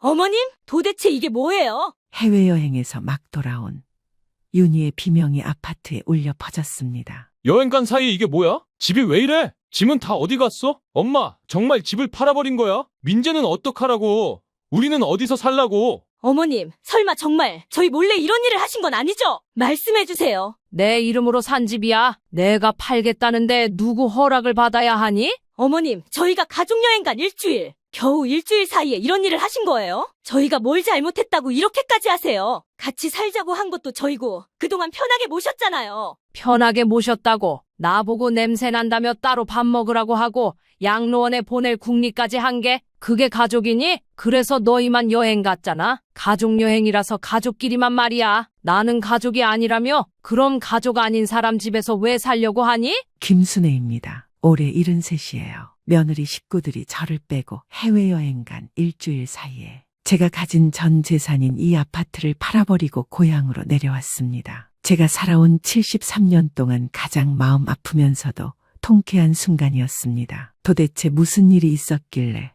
어머님, 도대체 이게 뭐예요? 해외여행에서 막 돌아온 윤희의 비명이 아파트에 울려 퍼졌습니다. 여행 간 사이에 이게 뭐야? 집이 왜 이래? 짐은 다 어디 갔어? 엄마, 정말 집을 팔아버린 거야? 민재는 어떡하라고? 우리는 어디서 살라고? 어머님, 설마 정말 저희 몰래 이런 일을 하신 건 아니죠? 말씀해주세요. 내 이름으로 산 집이야. 내가 팔겠다는데 누구 허락을 받아야 하니? 어머님, 저희가 가족여행 간 일주일, 겨우 일주일 사이에 이런 일을 하신 거예요? 저희가 뭘 잘못했다고 이렇게까지 하세요? 같이 살자고 한 것도 저희고 그동안 편하게 모셨잖아요. 편하게 모셨다고. 나보고 냄새 난다며 따로 밥 먹으라고 하고 양로원에 보낼 궁리까지 한 게 그게 가족이니? 그래서 너희만 여행 갔잖아. 가족여행이라서 가족끼리만 말이야. 나는 가족이 아니라며? 그럼 가족 아닌 사람 집에서 왜 살려고 하니? 김순애입니다. 올해 73이에요. 며느리 식구들이 저를 빼고 해외여행 간 일주일 사이에 제가 가진 전 재산인 이 아파트를 팔아버리고 고향으로 내려왔습니다. 제가 살아온 73년 동안 가장 마음 아프면서도 통쾌한 순간이었습니다. 도대체 무슨 일이 있었길래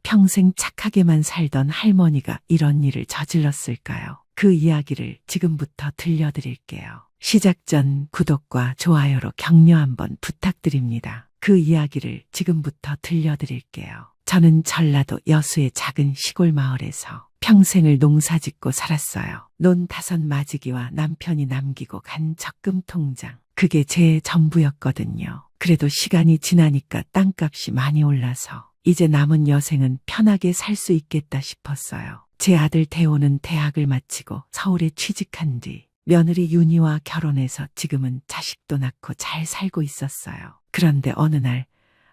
평생 착하게만 살던 할머니가 이런 일을 저질렀을까요? 그 이야기를 지금부터 들려드릴게요. 시작 전 구독과 좋아요로 격려 한번 부탁드립니다. 그 이야기를 지금부터 들려드릴게요. 저는 전라도 여수의 작은 시골 마을에서 평생을 농사짓고 살았어요. 논 5마지기와 남편이 남기고 간 적금 통장. 그게 제 전부였거든요. 그래도 시간이 지나니까 땅값이 많이 올라서 이제 남은 여생은 편하게 살 수 있겠다 싶었어요. 제 아들 대호는 대학을 마치고 서울에 취직한 뒤 며느리 윤희와 결혼해서 지금은 자식도 낳고 잘 살고 있었어요. 그런데 어느 날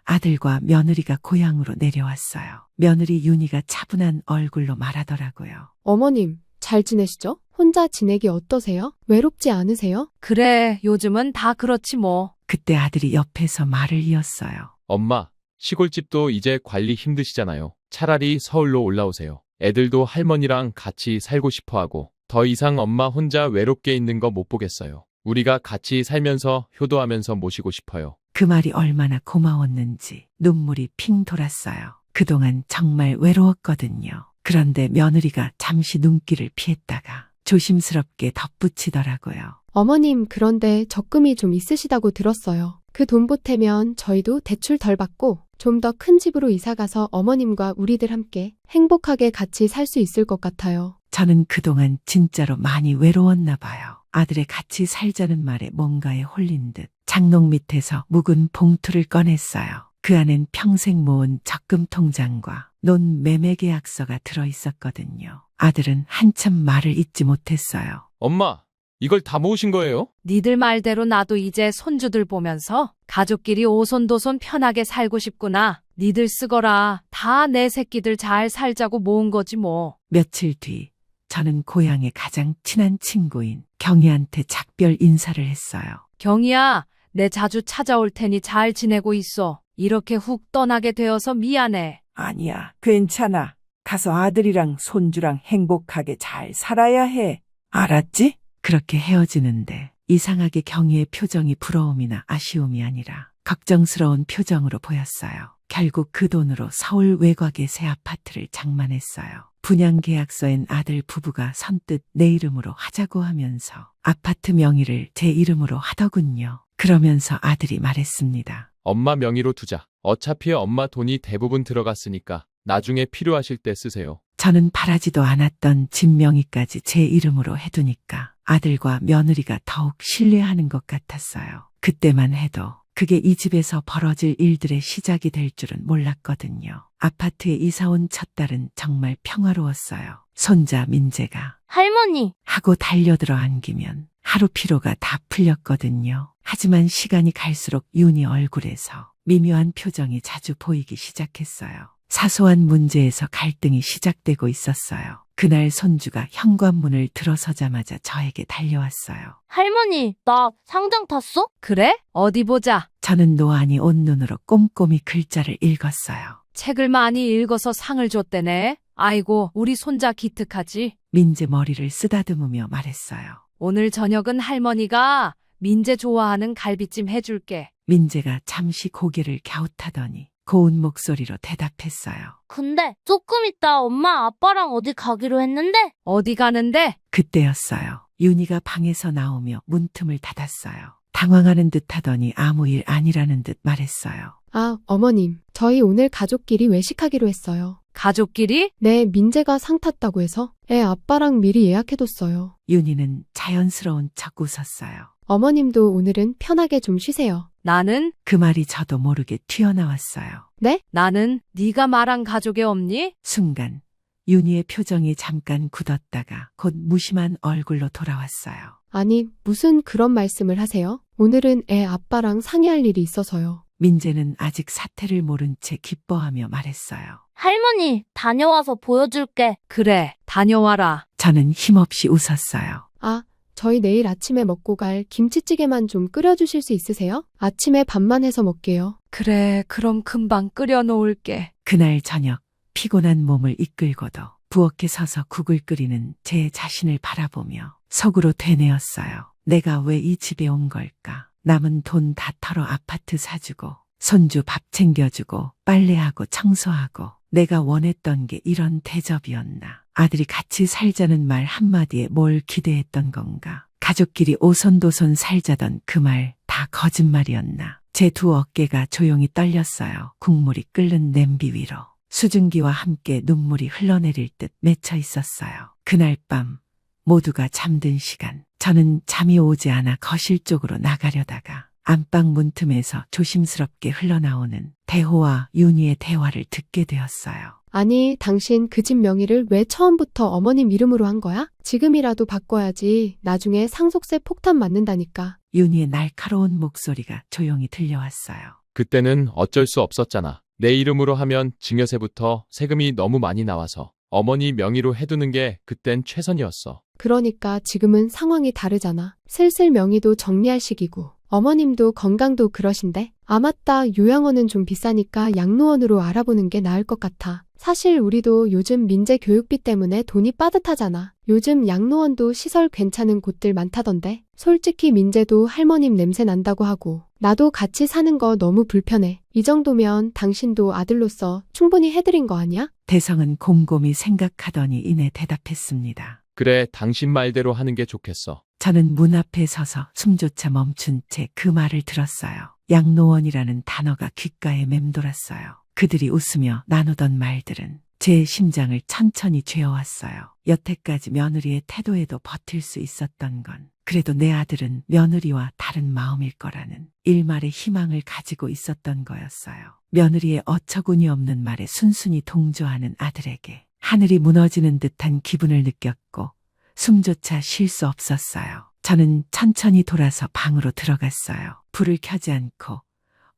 아들과 며느리가 고향으로 내려왔어요. 며느리 윤희가 차분한 얼굴로 말하더라고요. 어머님, 잘 지내시죠? 혼자 지내기 어떠세요? 외롭지 않으세요? 그래, 요즘은 다 그렇지 뭐. 그때 아들이 옆에서 말을 이었어요. 엄마, 시골집도 이제 관리 힘드시잖아요. 차라리 서울로 올라오세요. 애들도 할머니랑 같이 살고 싶어 하고 더 이상 엄마 혼자 외롭게 있는 거 못 보겠어요. 우리가 같이 살면서 효도하면서 모시고 싶어요. 그 말이 얼마나 고마웠는지 눈물이 핑 돌았어요. 그동안 정말 외로웠거든요. 그런데 며느리가 잠시 눈길을 피했다가 조심스럽게 덧붙이더라고요. 어머님, 그런데 적금이 좀 있으시다고 들었어요. 그 돈 보태면 저희도 대출 덜 받고 좀 더 큰 집으로 이사가서 어머님과 우리들 함께 행복하게 같이 살 수 있을 것 같아요. 저는 그동안 진짜로 많이 외로웠나 봐요. 아들의 같이 살자는 말에 뭔가에 홀린 듯 장롱 밑에서 묵은 봉투를 꺼냈어요. 그 안엔 평생 모은 적금 통장과 논 매매 계약서가 들어있었거든요. 아들은 한참 말을 잇지 못했어요. 엄마, 이걸 다 모으신 거예요? 니들 말대로 나도 이제 손주들 보면서 가족끼리 오손도손 편하게 살고 싶구나. 니들 쓰거라. 다 내 새끼들 잘 살자고 모은 거지 뭐. 며칠 뒤 저는 고향의 가장 친한 친구인 경희한테 작별 인사를 했어요. 경희야, 내 자주 찾아올 테니 잘 지내고 있어. 이렇게 훅 떠나게 되어서 미안해. 아니야, 괜찮아. 가서 아들이랑 손주랑 행복하게 잘 살아야 해. 알았지? 그렇게 헤어지는데 이상하게 경희의 표정이 부러움이나 아쉬움이 아니라 걱정스러운 표정으로 보였어요. 결국 그 돈으로 서울 외곽의 새 아파트를 장만했어요. 분양계약서엔 아들 부부가 선뜻 내 이름으로 하자고 하면서 아파트 명의를 제 이름으로 하더군요. 그러면서 아들이 말했습니다. 엄마 명의로 두자. 어차피 엄마 돈이 대부분 들어갔으니까 나중에 필요하실 때 쓰세요. 저는 바라지도 않았던 집 명의까지 제 이름으로 해두니까 아들과 며느리가 더욱 신뢰하는 것 같았어요. 그때만 해도 그게 이 집에서 벌어질 일들의 시작이 될 줄은 몰랐거든요. 아파트에 이사온 첫 달은 정말 평화로웠어요. 손자 민재가 할머니, 하고 달려들어 안기면 하루 피로가 다 풀렸거든요. 하지만 시간이 갈수록 윤희 얼굴에서 미묘한 표정이 자주 보이기 시작했어요. 사소한 문제에서 갈등이 시작되고 있었어요. 그날 손주가 현관문을 들어서자마자 저에게 달려왔어요. 할머니, 나 상장 탔어? 그래? 어디 보자. 저는 노안이 온 눈으로 꼼꼼히 글자를 읽었어요. 책을 많이 읽어서 상을 줬대네. 아이고, 우리 손자 기특하지. 민재 머리를 쓰다듬으며 말했어요. 오늘 저녁은 할머니가 민재 좋아하는 갈비찜 해줄게. 민재가 잠시 고개를 갸웃하더니 고운 목소리로 대답했어요. 근데 조금 있다 엄마 아빠랑 어디 가기로 했는데? 어디 가는데? 그때였어요. 윤희가 방에서 나오며 문틈을 닫았어요. 당황하는 듯 하더니 아무 일 아니라는 듯 말했어요. 아, 어머님. 저희 오늘 가족끼리 외식하기로 했어요. 가족끼리? 네, 민재가 상 탔다고 해서 애 아빠랑 미리 예약해뒀어요. 윤희는 자연스러운 척 웃었어요. 어머님도 오늘은 편하게 좀 쉬세요. 나는? 그 말이 저도 모르게 튀어나왔어요. 나는 네가 말한 가족이 없니? 순간 윤희의 표정이 잠깐 굳었다가 곧 무심한 얼굴로 돌아왔어요. 아니, 무슨 그런 말씀을 하세요? 오늘은 애 아빠랑 상의할 일이 있어서요. 민재는 아직 사태를 모른 채 기뻐하며 말했어요. 할머니 다녀와서 보여줄게. 그래, 다녀와라. 저는 힘없이 웃었어요. 아, 저희 내일 아침에 먹고 갈 김치찌개만 좀 끓여주실 수 있으세요? 아침에 밥만 해서 먹게요. 그래, 그럼 금방 끓여 놓을게. 그날 저녁 피곤한 몸을 이끌고도 부엌에 서서 국을 끓이는 제 자신을 바라보며 속으로 되뇌었어요. 내가 왜 이 집에 온 걸까? 남은 돈 다 털어 아파트 사주고 손주 밥 챙겨주고 빨래하고 청소하고 내가 원했던 게 이런 대접이었나? 아들이 같이 살자는 말 한마디에 뭘 기대했던 건가? 가족끼리 오손도손 살자던 그 말 다 거짓말이었나? 제 두 어깨가 조용히 떨렸어요. 국물이 끓는 냄비 위로 수증기와 함께 눈물이 흘러내릴 듯 맺혀 있었어요. 그날 밤 모두가 잠든 시간 저는 잠이 오지 않아 거실 쪽으로 나가려다가 안방 문틈에서 조심스럽게 흘러나오는 대호와 윤희의 대화를 듣게 되었어요. 아니, 당신 그 집 명의를 왜 처음부터 어머님 이름으로 한 거야? 지금이라도 바꿔야지. 나중에 상속세 폭탄 맞는다니까. 윤희의 날카로운 목소리가 조용히 들려왔어요. 그때는 어쩔 수 없었잖아. 내 이름으로 하면 증여세부터 세금이 너무 많이 나와서 어머니 명의로 해두는 게 그땐 최선이었어. 그러니까 지금은 상황이 다르잖아. 슬슬 명의도 정리할 시기고. 어머님도 건강도 그러신데? 아, 맞다. 요양원은 좀 비싸니까 양로원으로 알아보는 게 나을 것 같아. 사실 우리도 요즘 민재 교육비 때문에 돈이 빠듯하잖아. 요즘 양로원도 시설 괜찮은 곳들 많다던데. 솔직히 민재도 할머님 냄새 난다고 하고 나도 같이 사는 거 너무 불편해. 이 정도면 당신도 아들로서 충분히 해드린 거 아니야? 대성은 곰곰이 생각하더니 이내 대답했습니다. 그래, 당신 말대로 하는 게 좋겠어. 저는 문 앞에 서서 숨조차 멈춘 채 그 말을 들었어요. 양로원이라는 단어가 귓가에 맴돌았어요. 그들이 웃으며 나누던 말들은 제 심장을 천천히 죄어왔어요. 여태까지 며느리의 태도에도 버틸 수 있었던 건 그래도 내 아들은 며느리와 다른 마음일 거라는 일말의 희망을 가지고 있었던 거였어요. 며느리의 어처구니 없는 말에 순순히 동조하는 아들에게 하늘이 무너지는 듯한 기분을 느꼈고 숨조차 쉴 수 없었어요. 저는 천천히 돌아서 방으로 들어갔어요. 불을 켜지 않고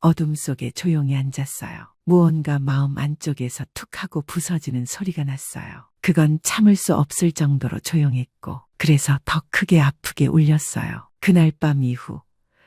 어둠 속에 조용히 앉았어요. 무언가 마음 안쪽에서 툭 하고 부서지는 소리가 났어요. 그건 참을 수 없을 정도로 조용했고 그래서 더 크게 아프게 울렸어요. 그날 밤 이후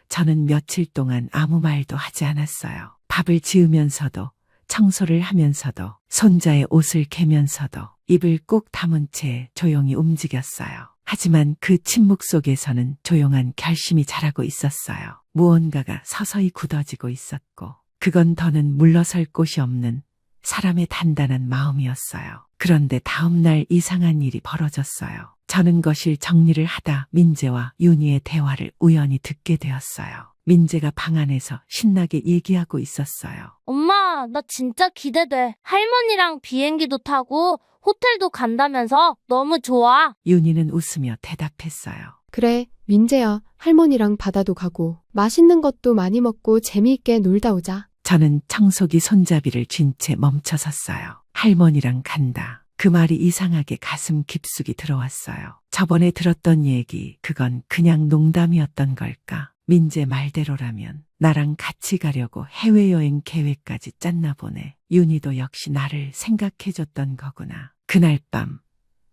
저는 며칠 동안 아무 말도 하지 않았어요. 밥을 지으면서도 청소를 하면서도 손자의 옷을 개면서도 입을 꼭 다문 채 조용히 움직였어요. 하지만 그 침묵 속에서는 조용한 결심이 자라고 있었어요. 무언가가 서서히 굳어지고 있었고 그건 더는 물러설 곳이 없는 사람의 단단한 마음이었어요. 그런데 다음 날 이상한 일이 벌어졌어요. 저는 거실 정리를 하다 민재와 윤희의 대화를 우연히 듣게 되었어요. 민재가 방 안에서 신나게 얘기하고 있었어요. 엄마 나 진짜 기대돼. 할머니랑 비행기도 타고 호텔도 간다면서 너무 좋아. 윤희는 웃으며 대답했어요. 그래, 민재야. 할머니랑 바다도 가고 맛있는 것도 많이 먹고 재미있게 놀다 오자. 저는 청소기 손잡이를 쥔 채 멈춰섰어요. 할머니랑 간다. 그 말이 이상하게 가슴 깊숙이 들어왔어요. 저번에 들었던 얘기, 그건 그냥 농담이었던 걸까? 민재 말대로라면 나랑 같이 가려고 해외여행 계획까지 짰나 보네. 윤희도 역시 나를 생각해줬던 거구나. 그날 밤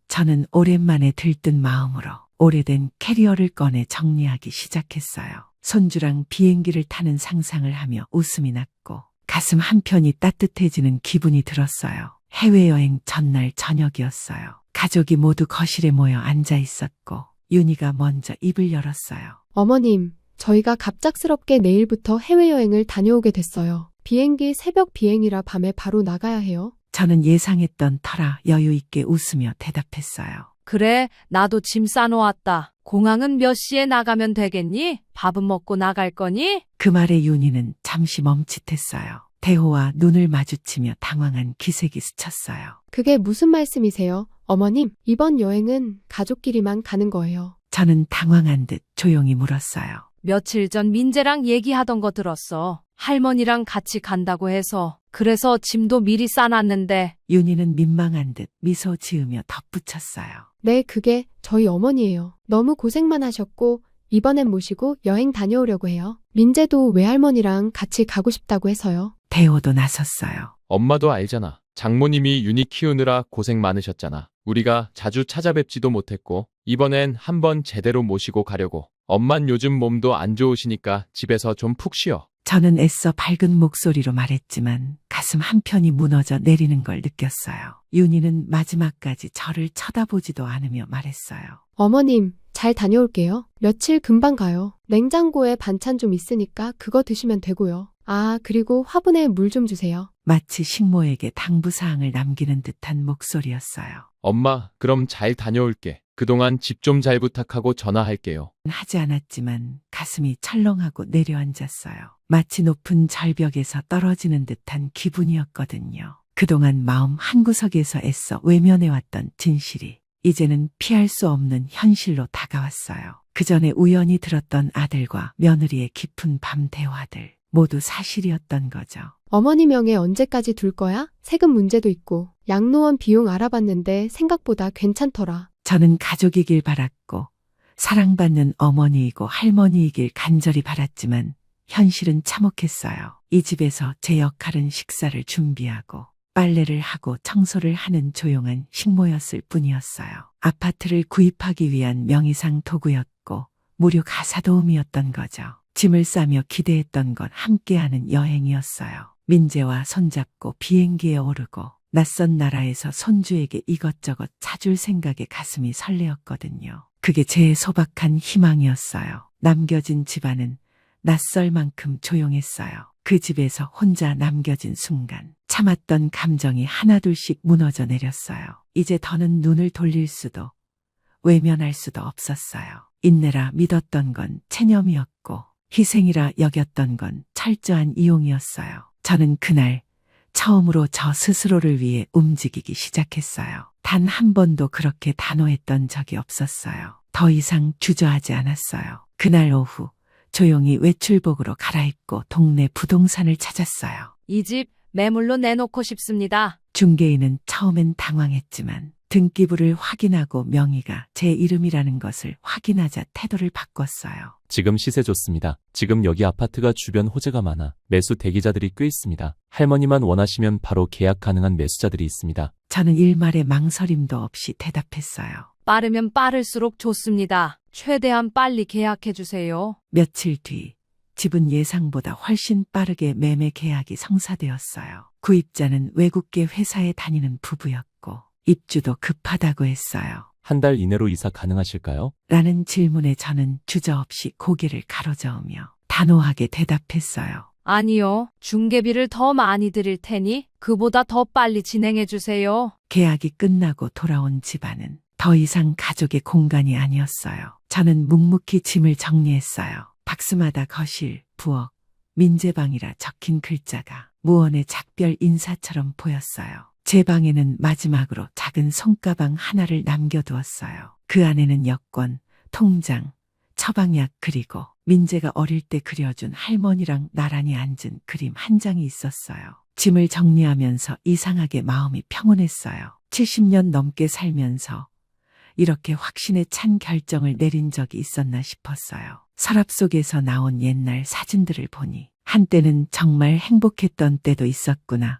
저는 오랜만에 들뜬 마음으로 오래된 캐리어를 꺼내 정리하기 시작했어요. 손주랑 비행기를 타는 상상을 하며 웃음이 났고 가슴 한편이 따뜻해지는 기분이 들었어요. 해외여행 전날 저녁이었어요. 가족이 모두 거실에 모여 앉아 있었고 윤희가 먼저 입을 열었어요. 어머님, 저희가 갑작스럽게 내일부터 해외여행을 다녀오게 됐어요. 비행기 새벽 비행이라 밤에 바로 나가야 해요. 저는 예상했던 터라 여유 있게 웃으며 대답했어요. 그래, 나도 짐 싸놓았다. 공항은 몇 시에 나가면 되겠니? 밥은 먹고 나갈 거니? 그 말에 윤희는 잠시 멈칫했어요. 대호와 눈을 마주치며 당황한 기색이 스쳤어요. 그게 무슨 말씀이세요? 어머님, 이번 여행은 가족끼리만 가는 거예요. 저는 당황한 듯 조용히 물었어요. 며칠 전 민재랑 얘기하던 거 들었어. 할머니랑 같이 간다고 해서. 그래서 짐도 미리 싸놨는데. 윤희는 민망한 듯 미소 지으며 덧붙였어요. 네, 그게 저희 어머니예요. 너무 고생만 하셨고 이번엔 모시고 여행 다녀오려고 해요. 민재도 외할머니랑 같이 가고 싶다고 해서요. 대호도 나섰어요. 엄마도 알잖아. 장모님이 윤희 키우느라 고생 많으셨잖아. 우리가 자주 찾아뵙지도 못했고 이번엔 한번 제대로 모시고 가려고. 엄만 요즘 몸도 안 좋으시니까 집에서 좀 푹 쉬어. 저는 애써 밝은 목소리로 말했지만 가슴 한편이 무너져 내리는 걸 느꼈어요. 윤희는 마지막까지 저를 쳐다보지도 않으며 말했어요. 어머님, 잘 다녀올게요. 며칠 금방 가요. 냉장고에 반찬 좀 있으니까 그거 드시면 되고요. 아, 그리고 화분에 물 좀 주세요. 마치 식모에게 당부사항을 남기는 듯한 목소리였어요. 엄마, 그럼 잘 다녀올게. 그동안 집 좀 잘 부탁하고 전화할게요. 하지 않았지만 가슴이 철렁하고 내려앉았어요. 마치 높은 절벽에서 떨어지는 듯한 기분이었거든요. 그동안 마음 한구석에서 애써 외면해왔던 진실이 이제는 피할 수 없는 현실로 다가왔어요. 그 전에 우연히 들었던 아들과 며느리의 깊은 밤 대화들 모두 사실이었던 거죠. 어머니 명에 언제까지 둘 거야? 세금 문제도 있고 양로원 비용 알아봤는데 생각보다 괜찮더라. 저는 가족이길 바랐고 사랑받는 어머니이고 할머니이길 간절히 바랐지만 현실은 참혹했어요. 이 집에서 제 역할은 식사를 준비하고 빨래를 하고 청소를 하는 조용한 식모였을 뿐이었어요. 아파트를 구입하기 위한 명의상 도구였고 무료 가사도우미였던 거죠. 짐을 싸며 기대했던 건 함께하는 여행이었어요. 민재와 손잡고 비행기에 오르고 낯선 나라에서 손주에게 이것저것 사줄 생각에 가슴이 설레었거든요. 그게 제 소박한 희망이었어요. 남겨진 집안은 낯설 만큼 조용했어요. 그 집에서 혼자 남겨진 순간 참았던 감정이 하나둘씩 무너져 내렸어요. 이제 더는 눈을 돌릴 수도 외면할 수도 없었어요. 인내라 믿었던 건 체념이었고 희생이라 여겼던 건 철저한 이용이었어요. 저는 그날 처음으로 저 스스로를 위해 움직이기 시작했어요. 단 한 번도 그렇게 단호했던 적이 없었어요. 더 이상 주저하지 않았어요. 그날 오후 조용히 외출복으로 갈아입고 동네 부동산을 찾았어요. 이 집 매물로 내놓고 싶습니다. 중개인은 처음엔 당황했지만 등기부를 확인하고 명의가 제 이름이라는 것을 확인하자 태도를 바꿨어요. 지금 시세 좋습니다. 지금 여기 아파트가 주변 호재가 많아 매수 대기자들이 꽤 있습니다. 할머니만 원하시면 바로 계약 가능한 매수자들이 있습니다. 저는 일말의 망설임도 없이 대답했어요. 빠르면 빠를수록 좋습니다. 최대한 빨리 계약해 주세요. 며칠 뒤 집은 예상보다 훨씬 빠르게 매매 계약이 성사되었어요. 구입자는 외국계 회사에 다니는 부부였고 입주도 급하다고 했어요. 한 달 이내로 이사 가능하실까요? 라는 질문에 저는 주저없이 고개를 가로저으며 단호하게 대답했어요. 아니요. 중개비를 더 많이 드릴 테니 그보다 더 빨리 진행해 주세요. 계약이 끝나고 돌아온 집안은 더 이상 가족의 공간이 아니었어요. 저는 묵묵히 짐을 정리했어요. 박스마다 거실, 부엌, 민재방이라 적힌 글자가 무언의 작별 인사처럼 보였어요. 제 방에는 마지막으로 작은 손가방 하나를 남겨두었어요. 그 안에는 여권, 통장, 처방약 그리고 민재가 어릴 때 그려준 할머니랑 나란히 앉은 그림 한 장이 있었어요. 짐을 정리하면서 이상하게 마음이 평온했어요. 70년 넘게 살면서 이렇게 확신에 찬 결정을 내린 적이 있었나 싶었어요. 서랍 속에서 나온 옛날 사진들을 보니 한때는 정말 행복했던 때도 있었구나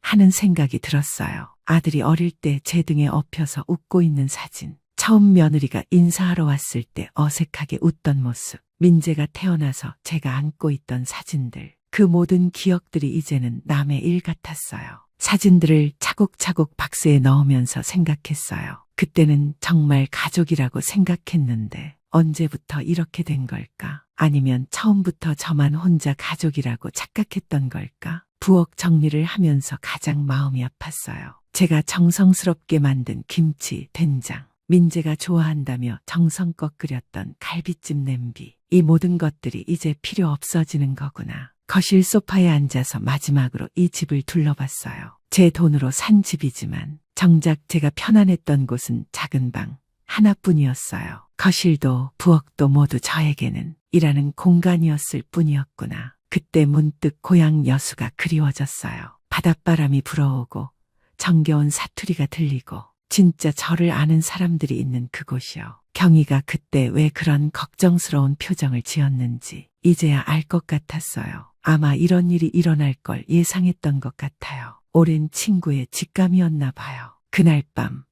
하는 생각이 들었어요. 아들이 어릴 때 제 등에 엎여서 웃고 있는 사진, 처음 며느리가 인사하러 왔을 때 어색하게 웃던 모습, 민재가 태어나서 제가 안고 있던 사진들, 그 모든 기억들이 이제는 남의 일 같았어요. 사진들을 차곡차곡 박스에 넣으면서 생각했어요. 그때는 정말 가족이라고 생각했는데 언제부터 이렇게 된 걸까? 아니면 처음부터 저만 혼자 가족이라고 착각했던 걸까? 부엌 정리를 하면서 가장 마음이 아팠어요. 제가 정성스럽게 만든 김치, 된장, 민재가 좋아한다며 정성껏 끓였던 갈비찜 냄비. 이 모든 것들이 이제 필요 없어지는 거구나. 거실 소파에 앉아서 마지막으로 이 집을 둘러봤어요. 제 돈으로 산 집이지만 정작 제가 편안했던 곳은 작은 방 하나뿐이었어요. 거실도 부엌도 모두 저에게는 일하는 공간이었을 뿐이었구나. 그때 문득 고향 여수가 그리워졌어요. 바닷바람이 불어오고 정겨운 사투리가 들리고 진짜 저를 아는 사람들이 있는 그곳이요. 경희가 그때 왜 그런 걱정스러운 표정을 지었는지 이제야 알 것 같았어요. 아마 이런 일이 일어날 걸 예상했던 것 같아요. 오랜 친구의 직감이었나 봐요. 그날 밤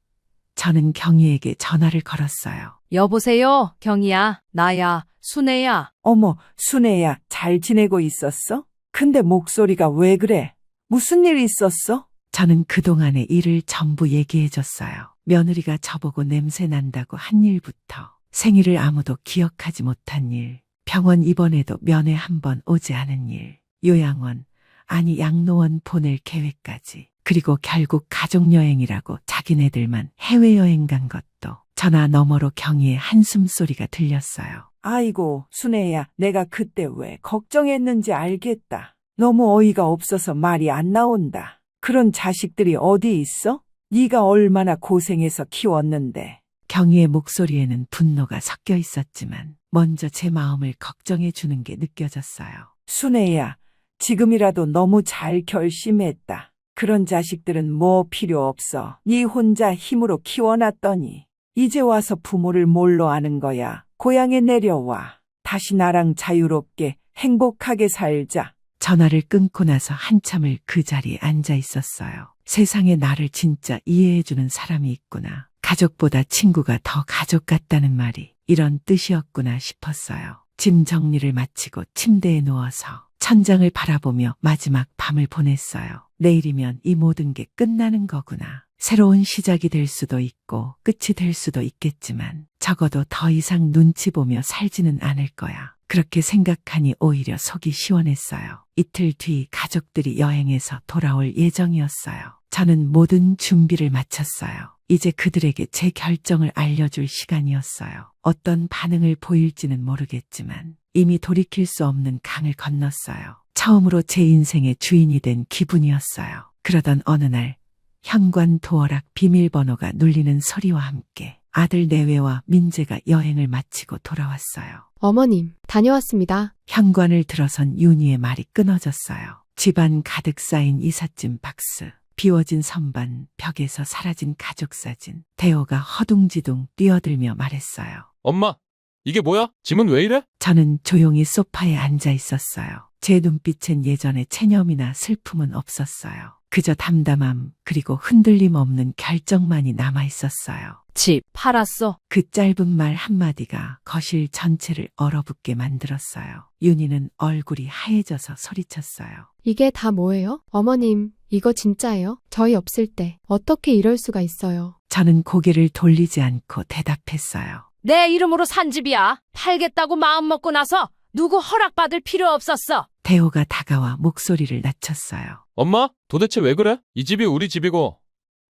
저는 경희에게 전화를 걸었어요. 여보세요, 경희야. 나야, 순애야. 어머, 순애야, 잘 지내고 있었어? 근데 목소리가 왜 그래? 무슨 일 있었어? 저는 그동안의 일을 전부 얘기해줬어요. 며느리가 저보고 냄새 난다고 한 일부터 생일을 아무도 기억하지 못한 일, 병원 입원해도 면회 한 번 오지 않은 일, 요양원, 아니 양로원 보낼 계획까지, 그리고 결국 가족여행이라고 자기네들만 해외여행 간 것도 전화 너머로 경희의 한숨소리가 들렸어요. 아이고, 순애야, 내가 그때 왜 걱정했는지 알겠다. 너무 어이가 없어서 말이 안 나온다. 그런 자식들이 어디 있어? 네가 얼마나 고생해서 키웠는데. 경희의 목소리에는 분노가 섞여 있었지만 먼저 제 마음을 걱정해 주는 게 느껴졌어요. 순애야, 지금이라도 너무 잘 결심했다. 그런 자식들은 뭐 필요 없어. 네 혼자 힘으로 키워놨더니 이제 와서 부모를 뭘로 아는 거야. 고향에 내려와. 다시 나랑 자유롭게 행복하게 살자. 전화를 끊고 나서 한참을 그 자리에 앉아 있었어요. 세상에 나를 진짜 이해해주는 사람이 있구나. 가족보다 친구가 더 가족 같다는 말이 이런 뜻이었구나 싶었어요. 짐 정리를 마치고 침대에 누워서 천장을 바라보며 마지막 밤을 보냈어요. 내일이면 이 모든 게 끝나는 거구나. 새로운 시작이 될 수도 있고 끝이 될 수도 있겠지만 적어도 더 이상 눈치 보며 살지는 않을 거야. 그렇게 생각하니 오히려 속이 시원했어요. 이틀 뒤 가족들이 여행해서 돌아올 예정이었어요. 저는 모든 준비를 마쳤어요. 이제 그들에게 제 결정을 알려줄 시간이었어요. 어떤 반응을 보일지는 모르겠지만 이미 돌이킬 수 없는 강을 건넜어요. 처음으로 제 인생의 주인이 된 기분이었어요. 그러던 어느 날 현관 도어락 비밀번호가 눌리는 소리와 함께 아들 내외와 민재가 여행을 마치고 돌아왔어요. 어머님, 다녀왔습니다. 현관을 들어선 윤희의 말이 끊어졌어요. 집안 가득 쌓인 이삿짐 박스, 비워진 선반, 벽에서 사라진 가족사진. 대호가 허둥지둥 뛰어들며 말했어요. 엄마, 이게 뭐야? 짐은 왜 이래? 저는 조용히 소파에 앉아 있었어요. 제 눈빛엔 예전의 체념이나 슬픔은 없었어요. 그저 담담함 그리고 흔들림 없는 결정만이 남아 있었어요. 집 팔았어. 그 짧은 말 한마디가 거실 전체를 얼어붙게 만들었어요. 윤희는 얼굴이 하얘져서 소리쳤어요. 이게 다 뭐예요? 어머님, 이거 진짜예요? 저희 없을 때 어떻게 이럴 수가 있어요? 저는 고개를 돌리지 않고 대답했어요. 내 이름으로 산 집이야. 팔겠다고 마음 먹고 나서 누구 허락받을 필요 없었어. 대호가 다가와 목소리를 낮췄어요. 엄마, 도대체 왜 그래? 이 집이 우리 집이고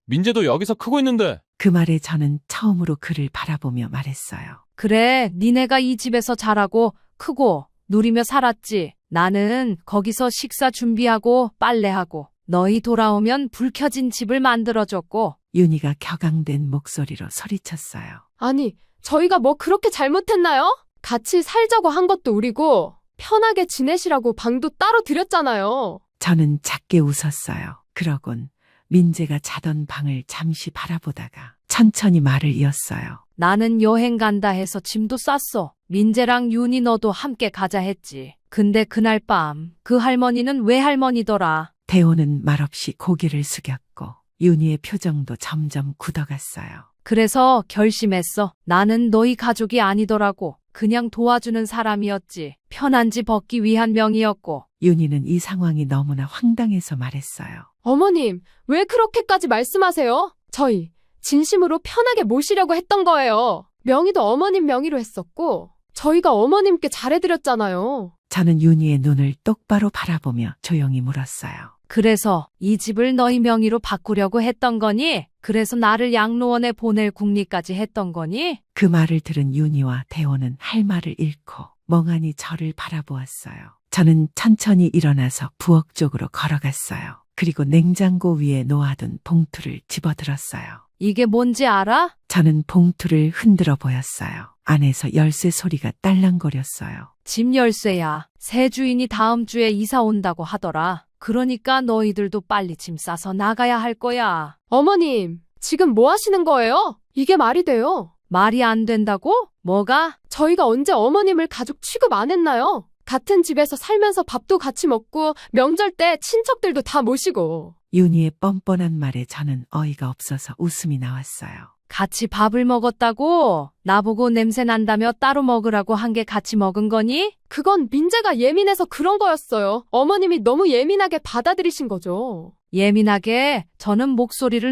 민재도 여기서 크고 있는데. 그 말에 저는 처음으로 그를 바라보며 말했어요. 그래, 니네가 이 집에서 자라고 크고 누리며 살았지. 나는 거기서 식사 준비하고 빨래하고 너희 돌아오면 불 켜진 집을 만들어줬고. 윤희가 격앙된 목소리로 소리쳤어요. 아니, 저희가 뭐 그렇게 잘못했나요? 같이 살자고 한 것도 우리고 편하게 지내시라고 방도 따로 드렸잖아요. 저는 작게 웃었어요. 그러곤 민재가 자던 방을 잠시 바라보다가 천천히 말을 이었어요. 나는 여행 간다 해서 짐도 쌌어. 민재랑 윤희 너도 함께 가자 했지. 근데 그날 밤 그 할머니는 왜 할머니더라. 대호는 말없이 고개를 숙였고 윤희의 표정도 점점 굳어갔어요. 그래서 결심했어. 나는 너희 가족이 아니더라고. 그냥 도와주는 사람이었지. 편한지 벗기 위한 명이었고. 윤희는 이 상황이 너무나 황당해서 말했어요. 어머님, 왜 그렇게까지 말씀하세요? 저희 진심으로 편하게 모시려고 했던 거예요. 명의도 어머님 명의로 했었고 저희가 어머님께 잘해드렸잖아요. 저는 윤희의 눈을 똑바로 바라보며 조용히 물었어요. 그래서 이 집을 너희 명의로 바꾸려고 했던 거니? 그래서 나를 양로원에 보낼 궁리까지 했던 거니? 그 말을 들은 윤희와 대호는 할 말을 잃고 멍하니 저를 바라보았어요. 저는 천천히 일어나서 부엌 쪽으로 걸어갔어요. 그리고 냉장고 위에 놓아둔 봉투를 집어들었어요. 이게 뭔지 알아? 저는 봉투를 흔들어 보였어요. 안에서 열쇠 소리가 딸랑거렸어요. 집 열쇠야. 새 주인이 다음 주에 이사 온다고 하더라. 그러니까 너희들도 빨리 짐 싸서 나가야 할 거야. 어머님, 지금 뭐 하시는 거예요? 이게 말이 돼요? 말이 안 된다고? 뭐가? 저희가 언제 어머님을 가족 취급 안 했나요? 같은 집에서 살면서 밥도 같이 먹고 명절 때 친척들도 다 모시고. 윤희의 뻔뻔한 말에 저는 어이가 없어서 웃음이 나왔어요. 같이 밥을 먹었다고? 나보고 냄새 난다며 따로 먹으라고 한 게 같이 먹은 거니? 그건 민재가 예민해서 그런 거였어요. 어머님이 너무 예민하게 받아들이신 거죠. 예민하게? 저는 목소리를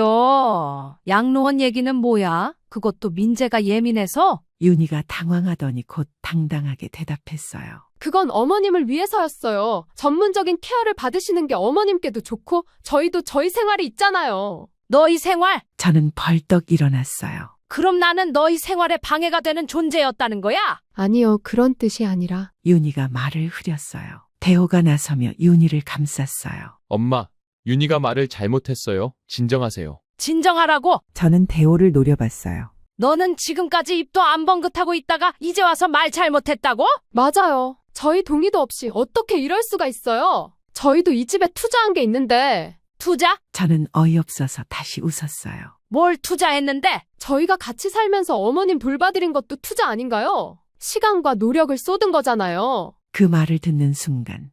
높였어요. 양로원 얘기는 뭐야? 그것도 민재가 예민해서? 윤희가 당황하더니 곧 당당하게 대답했어요. 그건 어머님을 위해서였어요. 전문적인 케어를 받으시는 게 어머님께도 좋고 저희도 저희 생활이 있잖아요. 너희 생활? 저는 벌떡 일어났어요. 그럼 나는 너희 생활에 방해가 되는 존재였다는 거야? 아니요, 그런 뜻이 아니라. 윤희가 말을 흐렸어요. 대호가 나서며 윤희를 감쌌어요. 엄마, 윤희가 말을 잘못했어요. 진정하세요. 진정하라고? 저는 대호를 노려봤어요. 너는 지금까지 입도 안 번긋하고 있다가 이제 와서 말 잘못했다고? 맞아요. 저희 동의도 없이 어떻게 이럴 수가 있어요? 저희도 이 집에 투자한 게 있는데. 투자? 저는 어이없어서 다시 웃었어요. 뭘 투자했는데? 저희가 같이 살면서 어머님 돌봐드린 것도 투자 아닌가요? 시간과 노력을 쏟은 거잖아요. 그 말을 듣는 순간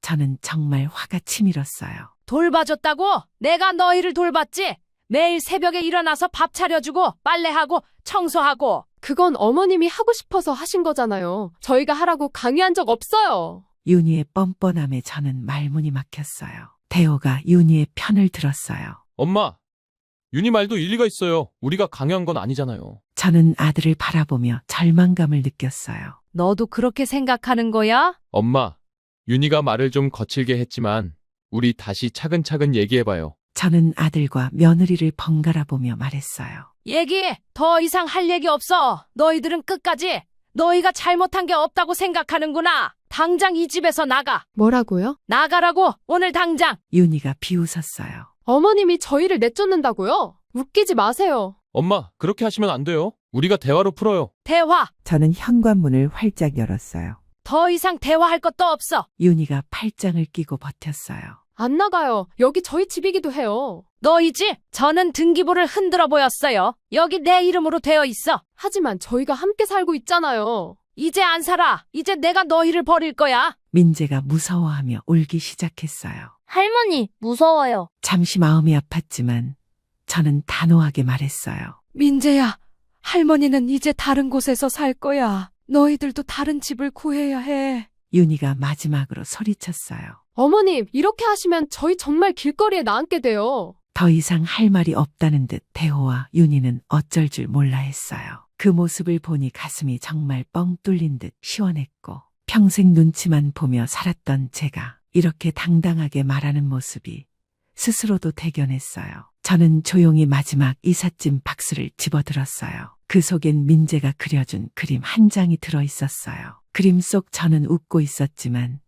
저는 정말 화가 치밀었어요. 돌봐줬다고? 내가 너희를 돌봤지? 매일 새벽에 일어나서 밥 차려주고 빨래하고 청소하고. 그건 어머님이 하고 싶어서 하신 거잖아요. 저희가 하라고 강요한 적 없어요. 윤희의 뻔뻔함에 저는 말문이 막혔어요. 대호가 윤희의 편을 들었어요. 엄마, 윤희 말도 일리가 있어요. 우리가 강요한 건 아니잖아요. 저는 아들을 바라보며 절망감을 느꼈어요. 너도 그렇게 생각하는 거야? 엄마, 윤희가 말을 좀 거칠게 했지만 우리 다시 차근차근 얘기해봐요. 저는 아들과 며느리를 번갈아 보며 말했어요. 얘기해. 더 이상 할 얘기 없어. 너희들은 끝까지 너희가 잘못한 게 없다고 생각하는구나. 당장 이 집에서 나가. 뭐라고요? 나가라고. 오늘 당장. 윤희가 비웃었어요. 어머님이 저희를 내쫓는다고요? 웃기지 마세요. 엄마, 그렇게 하시면 안 돼요. 우리가 대화로 풀어요. 대화. 저는 현관문을 활짝 열었어요. 더 이상 대화할 것도 없어. 윤희가 팔짱을 끼고 버텼어요. 안 나가요. 여기 저희 집이기도 해요. 너희 집? 저는 등기부를 흔들어 보였어요. 여기 내 이름으로 되어 있어. 하지만 저희가 함께 살고 있잖아요. 이제 안 살아. 이제 내가 너희를 버릴 거야. 민재가 무서워하며 울기 시작했어요. 할머니, 무서워요. 잠시 마음이 아팠지만 저는 단호하게 말했어요. 민재야, 할머니는 이제 다른 곳에서 살 거야. 너희들도 다른 집을 구해야 해. 윤희가 마지막으로 소리쳤어요. 어머님, 이렇게 하시면 저희 정말 길거리에 나앉게 돼요. 더 이상 할 말이 없다는 듯 대호와 윤희는 어쩔 줄 몰라 했어요. 그 모습을 보니 가슴이 정말 뻥 뚫린 듯 시원했고 평생 눈치만 보며 살았던 제가 이렇게 당당하게 말하는 모습이 스스로도 대견했어요. 저는 조용히 마지막 이삿짐 박스를 집어들었어요. 그 속엔 민재가 그려준 그림 한 장이 들어있었어요. 그림 속 저는 웃고 있었지만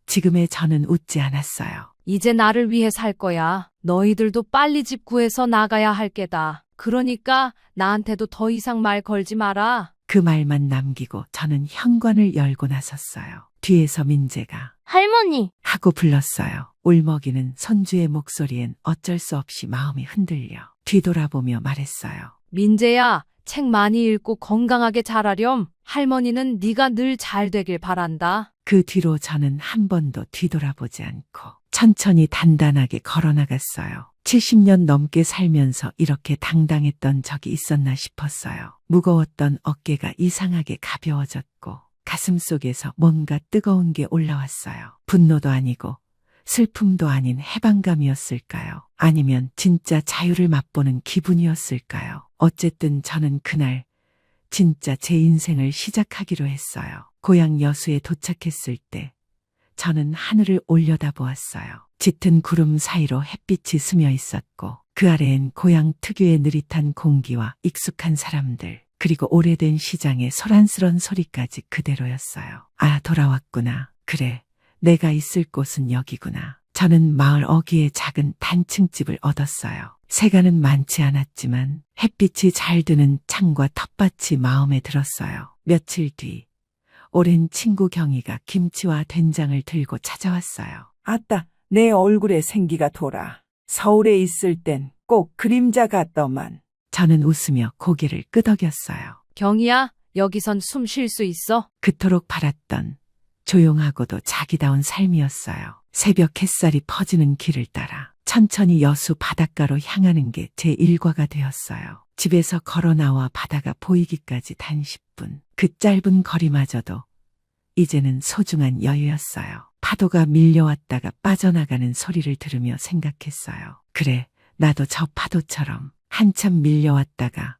지금의 저는 웃지 않았어요. 이제 나를 위해 살 거야. 너희들도 빨리 집 구해서 나가야 할 게다. 그러니까 나한테도 더 이상 말 걸지 마라. 그 말만 남기고 저는 현관을 열고 나섰어요. 뒤에서 민재가 할머니, 하고 불렀어요. 울먹이는 손주의 목소리엔 어쩔 수 없이 마음이 흔들려 뒤돌아보며 말했어요. 민재야, 책 많이 읽고 건강하게 자라렴. 할머니는 네가 늘 잘 되길 바란다. 그 뒤로 저는 한 번도 뒤돌아보지 않고 천천히 단단하게 걸어나갔어요. 70년 넘게 살면서 이렇게 당당했던 적이 있었나 싶었어요. 무거웠던 어깨가 이상하게 가벼워졌고 가슴 속에서 뭔가 뜨거운 게 올라왔어요. 분노도 아니고 슬픔도 아닌 해방감이었을까요? 아니면 진짜 자유를 맛보는 기분이었을까요? 어쨌든 저는 그날 진짜 제 인생을 시작하기로 했어요. 고향 여수에 도착했을 때 저는 하늘을 올려다보았어요. 짙은 구름 사이로 햇빛이 스며 있었고 그 아래엔 고향 특유의 느릿한 공기와 익숙한 사람들, 그리고 오래된 시장의 소란스런 소리까지 그대로였어요. 아, 돌아왔구나. 그래, 내가 있을 곳은 여기구나. 저는 마을 어귀에 작은 단층집을 얻었어요. 세가는 많지 않았지만 햇빛이 잘 드는 창과 텃밭이 마음에 들었어요. 며칠 뒤 오랜 친구 경희가 김치와 된장을 들고 찾아왔어요. 아따, 내 얼굴에 생기가 돌아. 서울에 있을 땐 꼭 그림자 같더만. 저는 웃으며 고개를 끄덕였어요. 경희야, 여기선 숨 쉴 수 있어? 그토록 바랐던 조용하고도 자기다운 삶이었어요. 새벽 햇살이 퍼지는 길을 따라 천천히 여수 바닷가로 향하는 게 제 일과가 되었어요. 집에서 걸어 나와 바다가 보이기까지 단 10분. 그 짧은 거리마저도 이제는 소중한 여유였어요. 파도가 밀려왔다가 빠져나가는 소리를 들으며 생각했어요. 그래, 나도 저 파도처럼 한참 밀려왔다가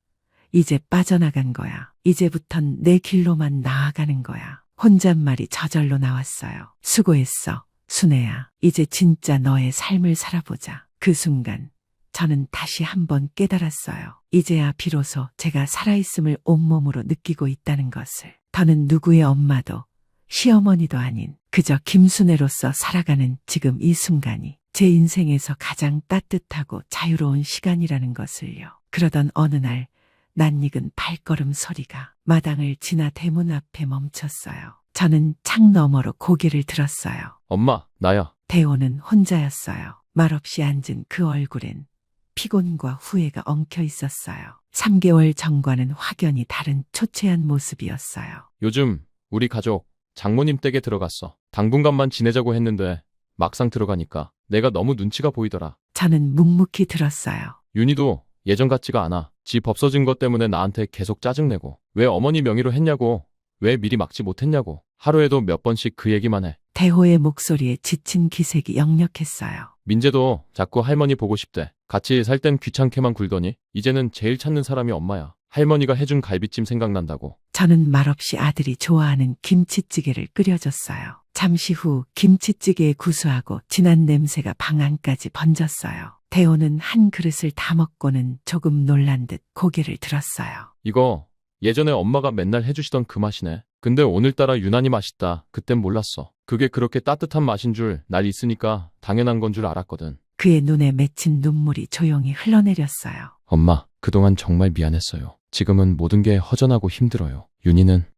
이제 빠져나간 거야. 이제부턴 내 길로만 나아가는 거야. 혼잣말이 저절로 나왔어요. 수고했어, 순애야. 이제 진짜 너의 삶을 살아보자. 그 순간 저는 다시 한번 깨달았어요. 이제야 비로소 제가 살아있음을 온몸으로 느끼고 있다는 것을. 더는 누구의 엄마도 시어머니도 아닌 그저 김순애로서 살아가는 지금 이 순간이 제 인생에서 가장 따뜻하고 자유로운 시간이라는 것을요. 그러던 어느 날 낯익은 발걸음 소리가 마당을 지나 대문 앞에 멈췄어요. 저는 창 너머로 고개를 들었어요. 엄마, 나야. 대호는 혼자였어요. 말없이 앉은 그 얼굴엔 피곤과 후회가 엉켜 있었어요. 3개월 전과는 확연히 다른 초췌한 모습이었어요. 요즘 우리 가족 장모님 댁에 들어갔어. 당분간만 지내자고 했는데 막상 들어가니까 내가 너무 눈치가 보이더라. 저는 묵묵히 들었어요. 윤희도 예전 같지가 않아. 집 없어진 것 때문에 나한테 계속 짜증내고 왜 어머니 명의로 했냐고, 왜 미리 막지 못했냐고 하루에도 몇 번씩 그 얘기만 해. 대호의 목소리에 지친 기색이 역력했어요. 민재도 자꾸 할머니 보고 싶대. 같이 살 땐 귀찮게만 굴더니 이제는 제일 찾는 사람이 엄마야. 할머니가 해준 갈비찜 생각난다고. 저는 말없이 아들이 좋아하는 김치찌개를 끓여줬어요. 잠시 후 김치찌개의 구수하고 진한 냄새가 방 안까지 번졌어요. 대호는 한 그릇을 다 먹고는 조금 놀란 듯 고개를 들었어요. 이거 예전에 엄마가 맨날 해주시던 그 맛이네. 근데 오늘따라 유난히 맛있다. 그땐 몰랐어. 그게 그렇게 따뜻한 맛인 줄 날 있으니까 당연한 건 줄 알았거든. 그의 눈에 맺힌 눈물이 조용히 흘러내렸어요. 엄마, 그동안 정말 미안했어요. 지금은 모든 게 허전하고 힘들어요.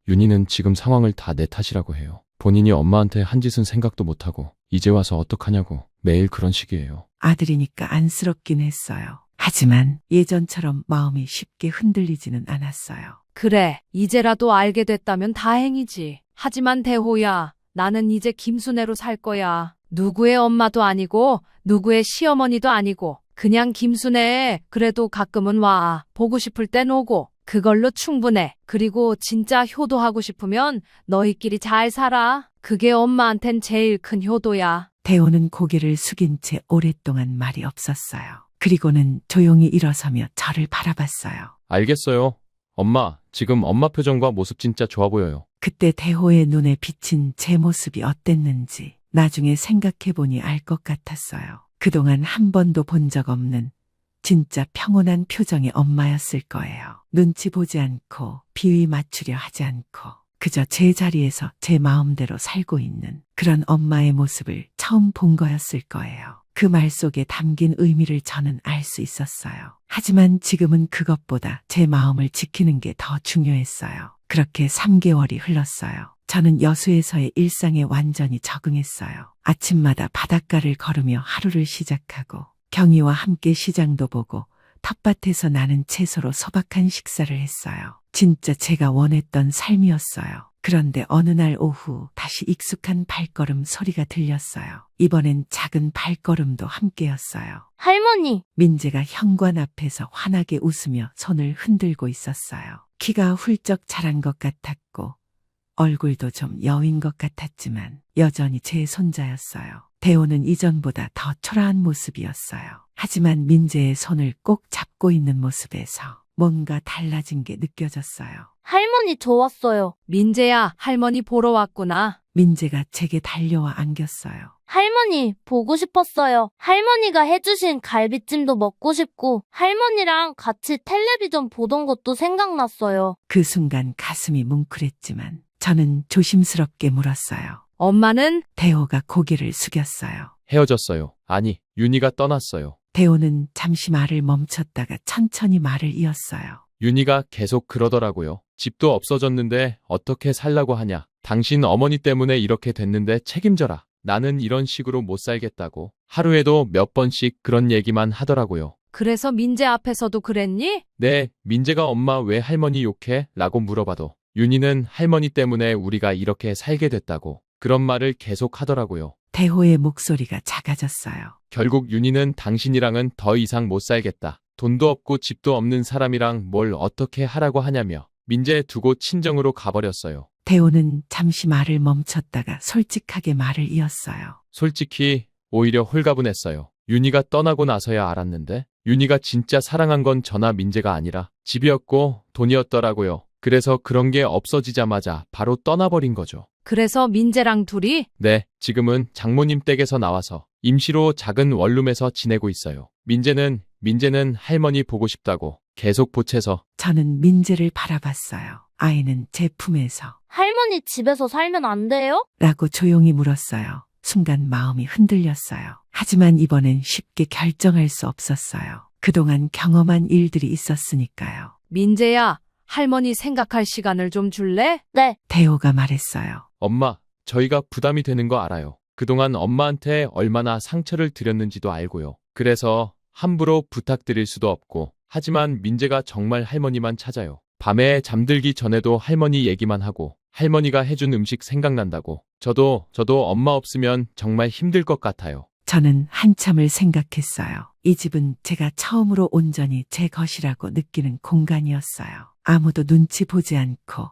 윤희는 지금 상황을 다 내 탓이라고 해요. 본인이 엄마한테 한 짓은 생각도 못하고 이제 와서 어떡하냐고 매일 그런 식이에요. 아들이니까 안쓰럽긴 했어요. 하지만 예전처럼 마음이 쉽게 흔들리지는 않았어요. 그래, 이제라도 알게 됐다면 다행이지. 하지만 대호야, 나는 이제 김순애로 살 거야. 누구의 엄마도 아니고 누구의 시어머니도 아니고 그냥 김순애. 그래도 가끔은 와. 보고 싶을 땐 오고. 그걸로 충분해. 그리고 진짜 효도하고 싶으면 너희끼리 잘 살아. 그게 엄마한텐 제일 큰 효도야. 대호는 고개를 숙인 채 오랫동안 말이 없었어요. 그리고는 조용히 일어서며 저를 바라봤어요. 알겠어요. 엄마, 지금 엄마 표정과 모습 진짜 좋아 보여요. 그때 대호의 눈에 비친 제 모습이 어땠는지 나중에 생각해보니 알 것 같았어요. 그동안 한 번도 본 적 없는 진짜 평온한 표정의 엄마였을 거예요. 눈치 보지 않고 비위 맞추려 하지 않고 그저 제 자리에서 제 마음대로 살고 있는 그런 엄마의 모습을 처음 본 거였을 거예요. 그 말 속에 담긴 의미를 저는 알 수 있었어요. 하지만 지금은 그것보다 제 마음을 지키는 게 더 중요했어요. 그렇게 3개월이 흘렀어요. 저는 여수에서의 일상에 완전히 적응했어요. 아침마다 바닷가를 걸으며 하루를 시작하고 경희와 함께 시장도 보고 텃밭에서 나는 채소로 소박한 식사를 했어요. 진짜 제가 원했던 삶이었어요. 그런데 어느 날 오후 다시 익숙한 발걸음 소리가 들렸어요. 이번엔 작은 발걸음도 함께였어요. 할머니, 민재가 현관 앞에서 환하게 웃으며 손을 흔들고 있었어요. 키가 훌쩍 자란 것 같았고 얼굴도 좀 여인 것 같았지만 여전히 제 손자였어요. 대호는 이전보다 더 초라한 모습이었어요. 하지만 민재의 손을 꼭 잡고 있는 모습에서 뭔가 달라진 게 느껴졌어요. 할머니 저 왔어요. 민재야, 할머니 보러 왔구나. 민재가 제게 달려와 안겼어요. 할머니 보고 싶었어요. 할머니가 해주신 갈비찜도 먹고 싶고 할머니랑 같이 텔레비전 보던 것도 생각났어요. 그 순간 가슴이 뭉클했지만 저는 조심스럽게 물었어요. 엄마는? 대호가 고개를 숙였어요. 헤어졌어요. 아니, 윤희가 떠났어요. 대호는 잠시 말을 멈췄다가 천천히 말을 이었어요. 윤희가 계속 그러더라고요. 집도 없어졌는데 어떻게 살라고 하냐. 당신 어머니 때문에 이렇게 됐는데 책임져라. 나는 이런 식으로 못 살겠다고. 하루에도 몇 번씩 그런 얘기만 하더라고요. 그래서 민재 앞에서도 그랬니? 네, 민재가 엄마 왜 할머니 욕해? 라고 물어봐도 윤희는 할머니 때문에 우리가 이렇게 살게 됐다고 그런 말을 계속 하더라고요. 대호의 목소리가 작아졌어요. 결국 윤희는 당신이랑은 더 이상 못 살겠다. 돈도 없고 집도 없는 사람이랑 뭘 어떻게 하라고 하냐며 민재 두고 친정으로 가버렸어요. 대호는 잠시 말을 멈췄다가 솔직하게 말을 이었어요. 솔직히 오히려 홀가분했어요. 윤희가 떠나고 나서야 알았는데 윤희가 진짜 사랑한 건 저나 민재가 아니라 집이었고 돈이었더라고요. 그래서 그런 게 없어지자마자 바로 떠나버린 거죠. 그래서 민재랑 둘이? 네, 지금은 장모님 댁에서 나와서 임시로 작은 원룸에서 지내고 있어요. 민재는 할머니 보고 싶다고 계속 보채서. 저는 민재를 바라봤어요. 아이는 제 품에서 할머니 집에서 살면 안 돼요? 라고 조용히 물었어요. 순간 마음이 흔들렸어요. 하지만 이번엔 쉽게 결정할 수 없었어요. 그동안 경험한 일들이 있었으니까요. 민재야, 할머니 생각할 시간을 좀 줄래? 네. 대호가 말했어요. 엄마, 저희가 부담이 되는 거 알아요. 그동안 엄마한테 얼마나 상처를 드렸는지도 알고요. 그래서 함부로 부탁드릴 수도 없고. 하지만 민재가 정말 할머니만 찾아요. 밤에 잠들기 전에도 할머니 얘기만 하고 할머니가 해준 음식 생각난다고. 저도 엄마 없으면 정말 힘들 것 같아요. 저는 한참을 생각했어요. 이 집은 제가 처음으로 온전히 제 것이라고 느끼는 공간이었어요. 아무도 눈치 보지 않고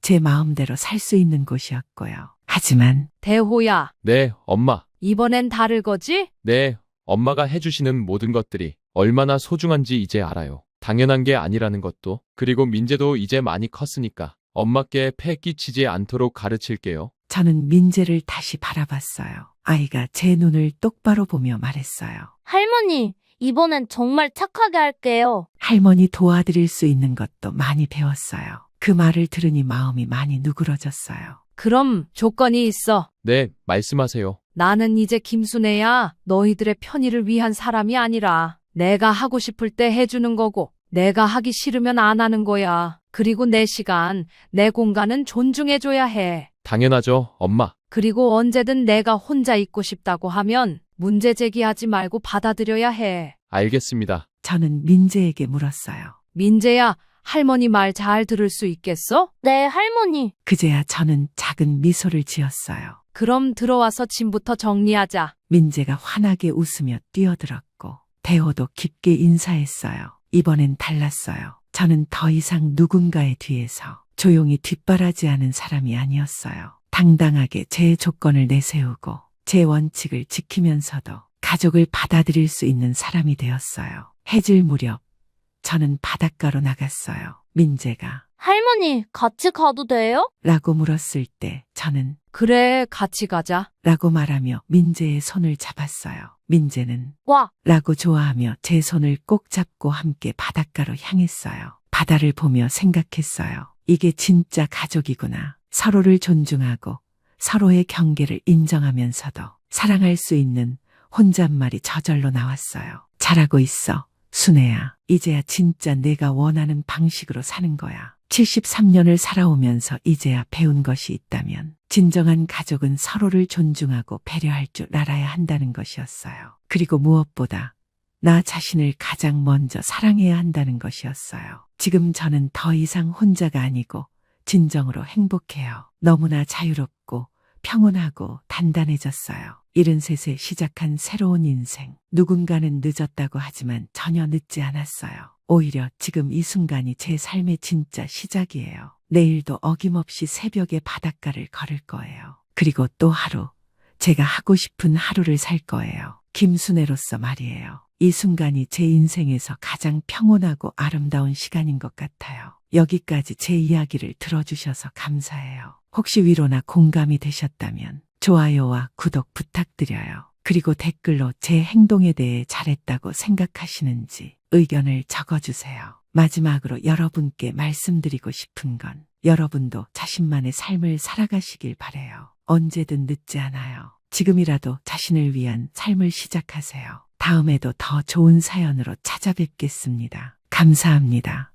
제 마음대로 살 수 있는 곳이었고요. 하지만 대호야, 네, 엄마. 이번엔 다를 거지? 네, 엄마가 해주시는 모든 것들이 얼마나 소중한지 이제 알아요. 당연한 게 아니라는 것도. 그리고 민재도 이제 많이 컸으니까 엄마께 폐 끼치지 않도록 가르칠게요. 저는 민재를 다시 바라봤어요. 아이가 제 눈을 똑바로 보며 말했어요. 할머니 이번엔 정말 착하게 할게요. 할머니 도와드릴 수 있는 것도 많이 배웠어요. 그 말을 들으니 마음이 많이 누그러졌어요. 그럼 조건이 있어. 네, 말씀하세요. 나는 이제 김순애야. 너희들의 편의를 위한 사람이 아니라 내가 하고 싶을 때 해주는 거고 내가 하기 싫으면 안 하는 거야. 그리고 내 시간, 내 공간은 존중해줘야 해. 당연하죠, 엄마. 그리고 언제든 내가 혼자 있고 싶다고 하면 문제 제기하지 말고 받아들여야 해. 알겠습니다. 저는 민재에게 물었어요. 민재야, 할머니 말 잘 들을 수 있겠어? 네, 할머니. 그제야 저는 작은 미소를 지었어요. 그럼 들어와서 짐부터 정리하자. 민재가 환하게 웃으며 뛰어들었고 대호도 깊게 인사했어요. 이번엔 달랐어요. 저는 더 이상 누군가의 뒤에서 조용히 뒷바라지하는 사람이 아니었어요. 당당하게 제 조건을 내세우고 제 원칙을 지키면서도 가족을 받아들일 수 있는 사람이 되었어요. 해질 무렵 저는 바닷가로 나갔어요. 민재가 할머니 같이 가도 돼요? 라고 물었을 때 저는 그래, 같이 가자. 라고 말하며 민재의 손을 잡았어요. 민재는 와. 라고 좋아하며 제 손을 꼭 잡고 함께 바닷가로 향했어요. 바다를 보며 생각했어요. 이게 진짜 가족이구나. 서로를 존중하고 서로의 경계를 인정하면서도 사랑할 수 있는 혼잣말이 저절로 나왔어요. 잘하고 있어, 순애야. 이제야 진짜 내가 원하는 방식으로 사는 거야. 73년을 살아오면서 이제야 배운 것이 있다면 진정한 가족은 서로를 존중하고 배려할 줄 알아야 한다는 것이었어요. 그리고 무엇보다 나 자신을 가장 먼저 사랑해야 한다는 것이었어요. 지금 저는 더 이상 혼자가 아니고 진정으로 행복해요. 너무나 자유롭고 평온하고 단단해졌어요. 73세 시작한 새로운 인생. 누군가는 늦었다고 하지만 전혀 늦지 않았어요. 오히려 지금 이 순간이 제 삶의 진짜 시작이에요. 내일도 어김없이 새벽에 바닷가를 걸을 거예요. 그리고 또 하루, 제가 하고 싶은 하루를 살 거예요. 김순애로서 말이에요. 이 순간이 제 인생에서 가장 평온하고 아름다운 시간인 것 같아요. 여기까지 제 이야기를 들어주셔서 감사해요. 혹시 위로나 공감이 되셨다면 좋아요와 구독 부탁드려요. 그리고 댓글로 제 행동에 대해 잘했다고 생각하시는지 의견을 적어주세요. 마지막으로 여러분께 말씀드리고 싶은 건 여러분도 자신만의 삶을 살아가시길 바래요. 언제든 늦지 않아요. 지금이라도 자신을 위한 삶을 시작하세요. 다음에도 더 좋은 사연으로 찾아뵙겠습니다. 감사합니다.